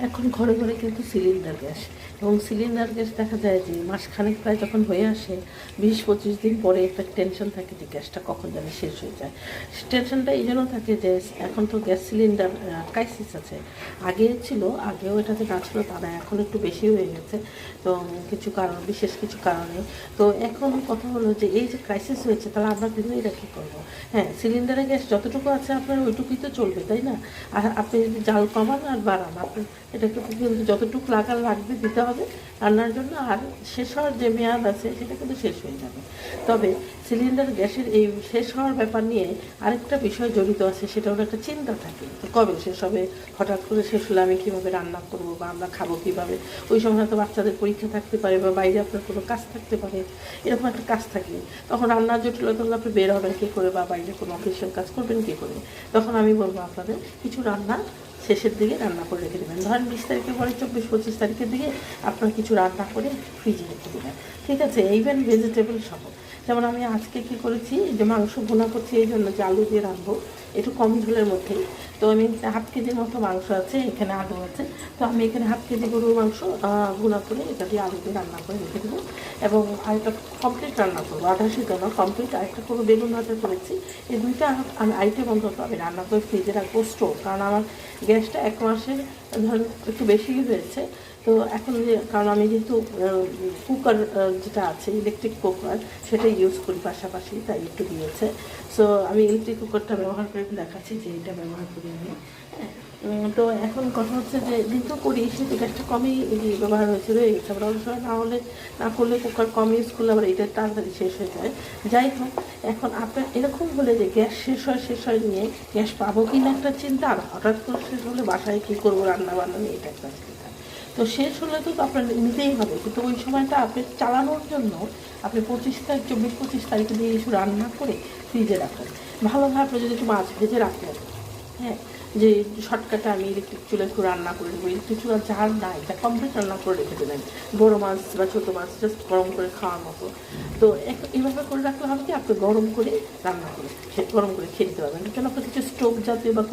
এখন ঘরে ঘরে কিন্তু সিলিন্ডার গ্যাস, এবং সিলিন্ডার গ্যাস দেখা যায় যে মাসখানেক প্রায় যখন হয়ে আসে 20-25 দিন পরে একটা টেনশন থাকে যে গ্যাসটা কখন যেন শেষ হয়ে যায়। টেনশনটা এই জন্য থাকে যে এখন তো গ্যাস সিলিন্ডার ক্রাইসিস আছে। আগে ছিল, আগেও এটাতে না ছিল তা না, এখন একটু বেশি হয়ে গেছে। তো কিছু কারণ, বিশেষ কিছু কারণে তো এখন কথা হলো যে এই যে ক্রাইসিস হয়েছে, তাহলে আমরা গৃহিণীরা কী করবো? হ্যাঁ, সিলিন্ডারে গ্যাস যতটুকু আছে আপনার ওইটুকুই তো চলবে, তাই না? আর আপনি যদি জাল কমান আর বাড়ান, আপনার এটাকে কিন্তু যতটুকু লাগবে দিতে হবে রান্নার জন্য, আর শেষ হওয়ার যে মেয়াদ আছে সেটা কিন্তু শেষ হয়ে যাবে। তবে সিলিন্ডার গ্যাসের এই শেষ হওয়ার ব্যাপার নিয়ে আরেকটা বিষয় জড়িত আছে, সেটা হলো একটা চিন্তা থাকে তো কবে শেষ হবে, হঠাৎ করে শেষ হলে আমি কীভাবে রান্না করবো বা আমরা খাবো কীভাবে। ওই সময় হয়তো বাচ্চাদের পরীক্ষা থাকতে পারে বা বাইরে আপনার কোনো কাজ থাকতে পারে, এরকম একটা কাজ থাকে। তখন রান্নার জটিলতা হলে আপনি বের হবেন কী করে বা বাইরে কোনো অফিসিয়াল কাজ করবেন কী করে। তখন আমি বলবো আপনাদের কিছু রান্না শেষের দিকে রান্না করে রেখে দেবেন। ধরেন 20 তারিখের পরে 24-25 তারিখের দিকে আপনার কিছু রান্না করে ফ্রিজে রেখে দেবেন, ঠিক আছে? ইভেন ভেজিটেবল সহ। যেমন আমি আজকে কী করেছি, যে মাংস ভুনা করছি এই জন্য যে আলু দিয়ে রাখবো একটু কম ঝোলের মধ্যেই। তো আমি 1/2 কেজির মতো মাংস আছে, এখানে আলু আছে। তো আমি এখানে 1/2 কেজি গরুর মাংস ভুনা করে এটা দিয়ে আলু দিয়ে রান্না করে রেখে দেবো। এবং আরেকটা কমপ্লিট রান্না করবো, 88 জন কমপ্লিট আরেকটা করবো, বেগুন ভাজা করেছি। এই দুইটা আমি আইটেম অন্তত আমি রান্না করে ফ্রিজে রাখবো স্টোর, কারণ আমার গ্যাসটা 1 মাসে ধরেন একটু বেশি হয়েছে। তো এখন কারণ আমি যেহেতু কুকার যেটা আছে ইলেকট্রিক কুকার সেটা ইউজ করি পাশাপাশি, তাই একটু দিয়েছে। সো আমি ইলেকট্রিক কুকারটা ব্যবহার করে দেখাচ্ছি যে এটা ব্যবহার করি আমি। হ্যাঁ, তো এখন কথা হচ্ছে যে যেহেতু করি সেহেতু গ্যাসটা কমই ব্যবহার হয়েছে রয়ে গেছে। আবার অনেক সময় না করলে কুকার কম ইউজ করলে আবার এটা তাড়াতাড়ি শেষ হয়ে যায়। যাই হোক, এখন আপনার এরকম হলে যে গ্যাস শেষ হয় নিয়ে গ্যাস পাবো কি না একটা চিন্তা, আর হঠাৎ করে শেষ হলে বাসায় কী করবো রান্না বান্না নিয়ে এটা একটা চিন্তা। তো শেষ হলে তো আপনার নিতেই হবে, কিন্তু ওই সময়টা আপনি চালানোর জন্য আপনি 25 তারিখ 24-25 তারিখে দিয়ে কিছু রান্না করে ফ্রিজে রাখেন। ভালোভাবে আপনি যদি একটু মাছ ভেজে রাখলেন, হ্যাঁ, যে শর্টকাটে আমি ইলেকট্রিক চুলা একটু রান্না করে দেবো, ইলেকট্রিক চুলা যার নাই তা কমপ্লিট রান্না করে রেখে দেবেন, বড়ো মাছ বা ছোটো মাছ জাস্ট গরম করে খাওয়ার মতো। তো এইভাবে করে রাখলে হবে কি, আপনি গরম করে রান্না করে গরম করে খেয়ে দিতে পারবেন। কেন আপনার কিছু স্টোভ জাতীয় বা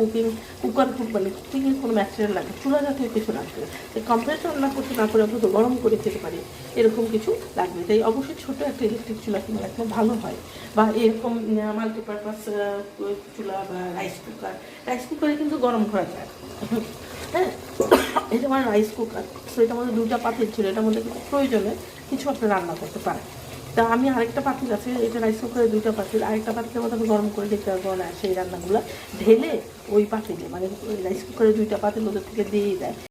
কুকার মানে কুকিংয়ের কোনো ম্যাটেরিয়াল লাগে, চুলা জাতীয় কিছু লাগবে, কমপ্লিট রান্না করতে না করে অন্তত গরম করে খেতে পারি, এরকম কিছু লাগবে। তাই অবশ্যই ছোটো একটা ইলেকট্রিক চুলা কিনে রাখলে ভালো হয়, বা এরকম মাল্টিপারপাস চুলা বা রাইস কুকারে কিন্তু গরম করা যায়। হ্যাঁ, এটা আমার রাইস কুকার, তো এটার মধ্যে 2টা পাতিল ছিল, এটার মধ্যে কিন্তু প্রয়োজনে কিছু আপনি রান্না করতে পারেন। তা আমি আরেকটা পাতিল আছে, এটা রাইস কুকারে 2টা পাতিল, আরেকটা পাতিলের মধ্যে আমি গরম করে দিতে পারবো না, সেই রান্নাগুলো ঢেলে ওই পাতিলে মানে রাইস কুকারে 2টা পাতিল ওদের থেকে দিয়েই দেয়।